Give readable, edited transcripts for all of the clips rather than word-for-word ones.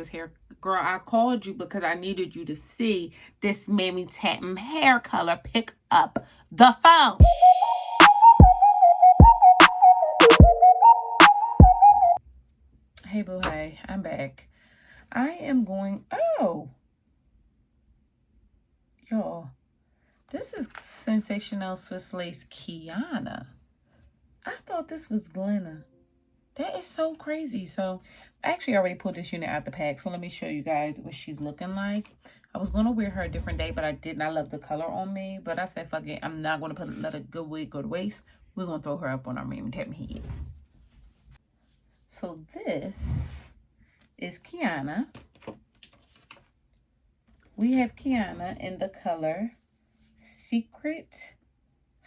this hair. Girl, I called you because I needed you to see this Mammy Tatum hair color. Pick up the phone. Hey, boo, hey, I'm back. I am going, oh, y'all, this is Sensational Swiss Lace Quiana. I thought this was Glenna. That is so crazy. So I actually already pulled this unit out the pack. So let me show you guys what she's looking like. I was going to wear her a different day, but I did not love the color on me. But I said, fuck it. I'm not going to let a good wig go to waste. We're going to throw her up on our Mammy Tatum head. So this is Quiana. We have Quiana in the color Secret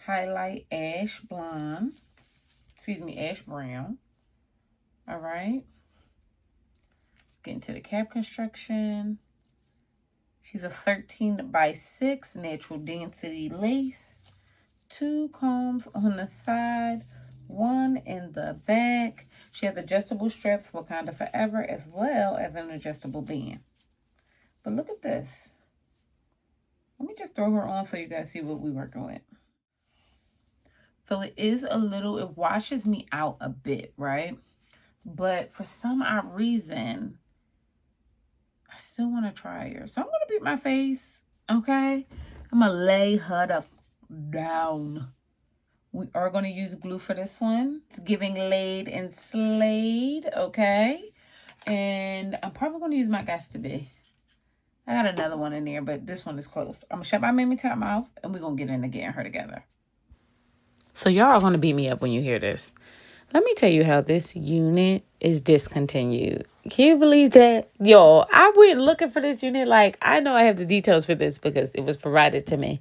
Highlight Ash Blonde. Excuse me, Ash Brown. All right. Getting to the cap construction. She's a 13x6 natural density lace. 2 combs on the side, 1 in the back. She has adjustable straps for Wakanda Forever as well as an adjustable band. But look at this. Let me just throw her on so you guys see what we're working with. So it is a little, it washes me out a bit, right? But for some odd reason, I still want to try her. So I'm going to beat my face, okay? I'm going to lay her down. We are going to use glue for this one. It's giving laid and slayed, okay? And I'm probably going to use my Got to Be. I got another one in there, but this one is close. I'm going to shut my Mammy Tatum off, and we're going to get in and getting her together. So y'all are going to beat me up when you hear this. Let me tell you how this unit is discontinued. Can you believe that? Y'all, I went looking for this unit. Like, I know I have the details for this because it was provided to me.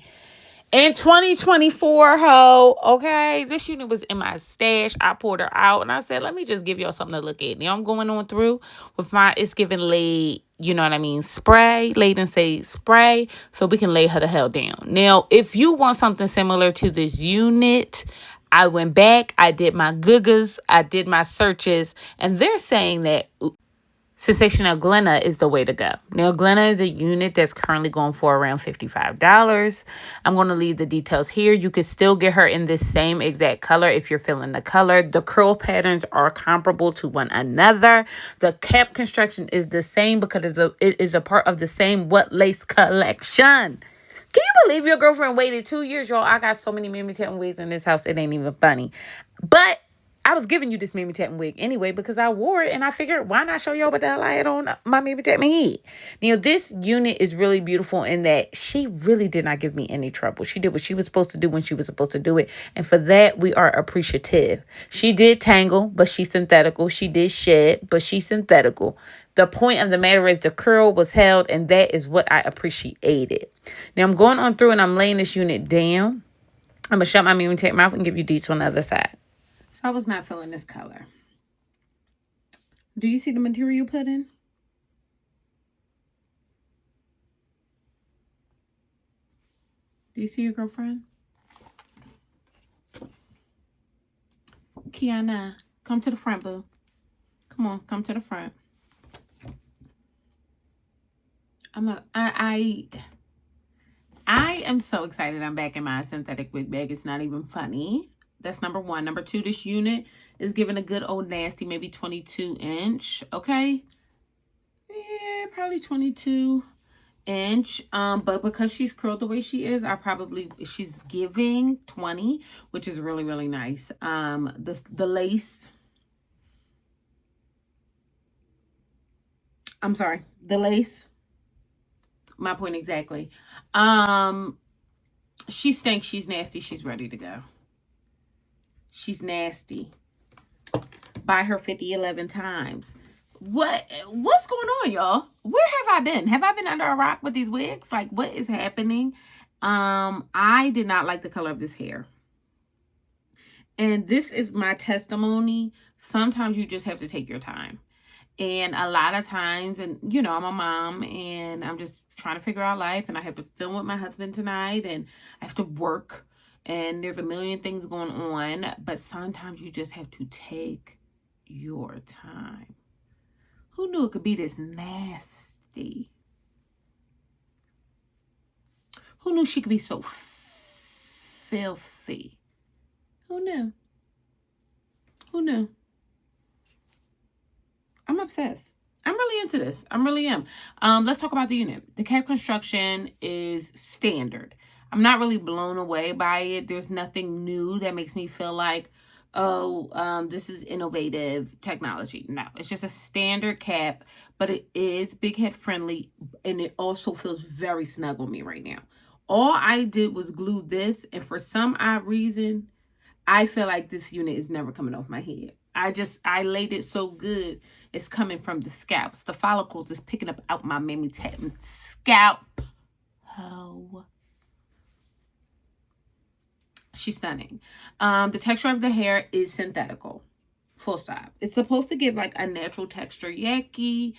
In 2024, ho, okay? This unit was in my stash. I pulled her out, and I said, let me just give y'all something to look at. Now, I'm going on through with my, it's giving laid, you know what I mean, spray, laid and say spray, so we can lay her the hell down. Now, if you want something similar to this unit, I went back, I did my Googles, I did my searches, and they're saying that Sensationnel Glenna is the way to go. Now, Glenna is a unit that's currently going for around $55. I'm going to leave the details here. You could still get her in this same exact color if you're feeling the color. The curl patterns are comparable to one another. The cap construction is the same because it is a part of the same What Lace collection. Can you believe your girlfriend waited 2 years, y'all? I got so many Mammy Tatum wigs in this house, it ain't even funny. But I was giving you this Mammy Tatum wig anyway because I wore it, and I figured, why not show y'all what the hell I had on my Mammy Tatum head? Now, this unit is really beautiful in that she really did not give me any trouble. She did what she was supposed to do when she was supposed to do it, and for that, we are appreciative. She did tangle, but she's synthetical. She did shed, but she's synthetical. The point of the matter is the curl was held, and that is what I appreciated. Now, I'm going on through, and I'm laying this unit down. I'm going to shut my Mammy Tatum mouth and give you deets on the other side. So I was not feeling this color. Do you see the material put in? Do you see your girlfriend? Quiana, come to the front, boo. Come on, come to the front. I am so excited I'm back in my synthetic wig bag. It's not even funny. That's number one. Number two, this unit is giving a good old nasty, maybe 22 inch. Okay. Yeah, probably 22 inch. But because she's curled the way she is, she's giving 20, which is really, really nice. The lace. I'm sorry, the lace. My point exactly. She stinks, she's nasty, she's ready to go. She's nasty. Buy her 50, 11 times. What's going on, y'all? Where have I been? Have I been under a rock with these wigs? Like, what is happening? I did not like the color of this hair. And this is my testimony. Sometimes you just have to take your time. And a lot of times, and you know, I'm a mom and I'm just trying to figure out life, and I have to film with my husband tonight, and I have to work, and there's a million things going on, but sometimes you just have to take your time. Who knew it could be this nasty? Who knew she could be so filthy? Who knew? Who knew? I'm obsessed. I'm really into this. I really am. Let's talk about the unit. The cap construction is standard. I'm not really blown away by it. There's nothing new that makes me feel like, oh, this is innovative technology. No, it's just a standard cap, but it is big head friendly, and it also feels very snug on me right now. All I did was glue this, and for some odd reason, I feel like this unit is never coming off my head. I laid it so good. It's coming from the scalps. The follicles is picking up out my mammy tapping scalp. Oh. She's stunning. The texture of the hair is synthetical. Full stop. It's supposed to give like a natural texture, yucky,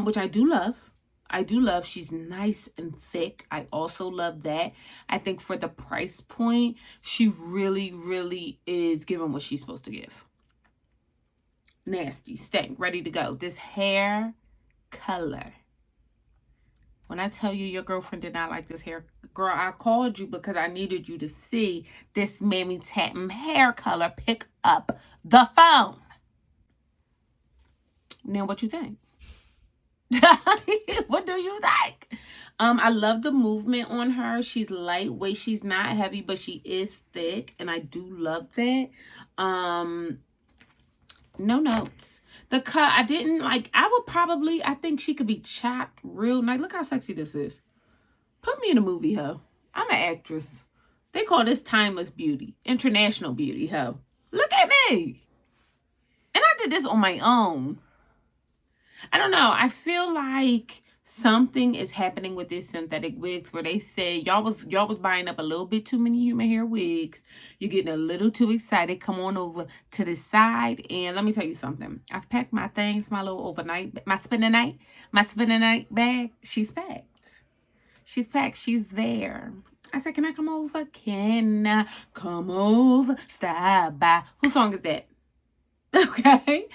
which I do love. I do love. She's nice and thick. I also love that. I think for the price point, she really, really is giving what she's supposed to give. Nasty, stank, ready to go. This hair color. When I tell you your girlfriend did not like this hair, girl, I called you because I needed you to see this mammy tapping hair color. Pick up the phone. Now, what you think? What do you think? I love the movement on her. She's lightweight. She's not heavy, but she is thick, and I do love that. No notes. The cut, I didn't like. I think she could be chopped real nice. Look how sexy this is. Put me in a movie, ho. I'm an actress. They call this timeless beauty, international beauty, ho. Look at me. And I did this on my own. I don't know. I feel like something is happening with this synthetic wigs where they say y'all was buying up a little bit too many human hair wigs. You're getting a little too excited. Come on over to the side. And let me tell you something. I've packed my things, my little overnight, my spending night bag. She's packed. She's packed. She's there. I said, can I come over? Can I come over? Stop by. Whose song is that? Okay.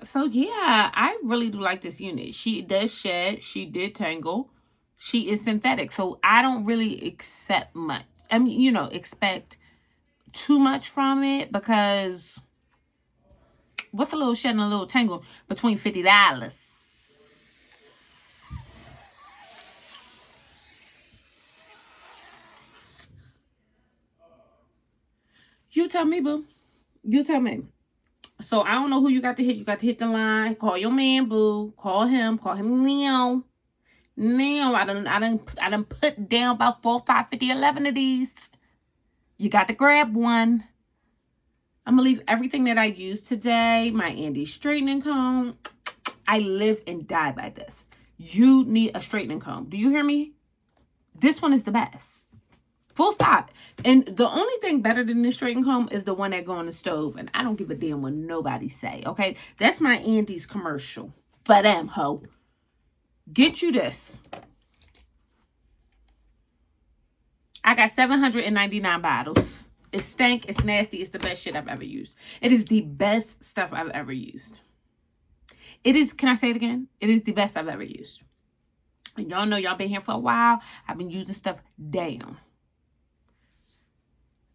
So yeah, I really do like this unit. She does shed. She did tangle. She is synthetic. So I don't really expect too much from it, because what's a little shed and a little tangle between $50? You tell me, boo. You tell me. So I don't know who you got to hit. You got to hit the line. Call your man, boo. Call him. Call him now. Now I done put down about 4, 5, 50, 11 of these. You got to grab one. I'm gonna leave everything that I used today. My Andy straightening comb. I live and die by this. You need a straightening comb. Do you hear me? This one is the best. Full stop. And the only thing better than this straightening comb is the one that go on the stove. And I don't give a damn what nobody say, okay? That's my Andy's commercial. But ho. Get you this. I got 799 bottles. It's stank. It's nasty. It's the best shit I've ever used. It is the best stuff I've ever used. It is, can I say it again? It is the best I've ever used. And y'all know y'all been here for a while. I've been using stuff down.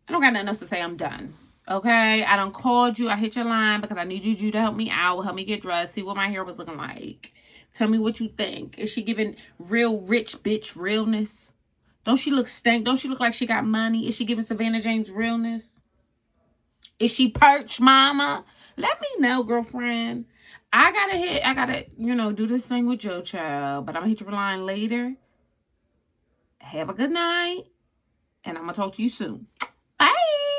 I don't got nothing else to say. I'm done. Okay? I done called you. I hit your line because I needed you to help me out. Help me get dressed. See what my hair was looking like. Tell me what you think. Is she giving real rich bitch realness? Don't she look stank? Don't she look like she got money? Is she giving Savannah James realness? Is she perch, mama? Let me know, girlfriend. I gotta, do this thing with Joe Child. But I'm gonna hit your line later. Have a good night. And I'm gonna talk to you soon.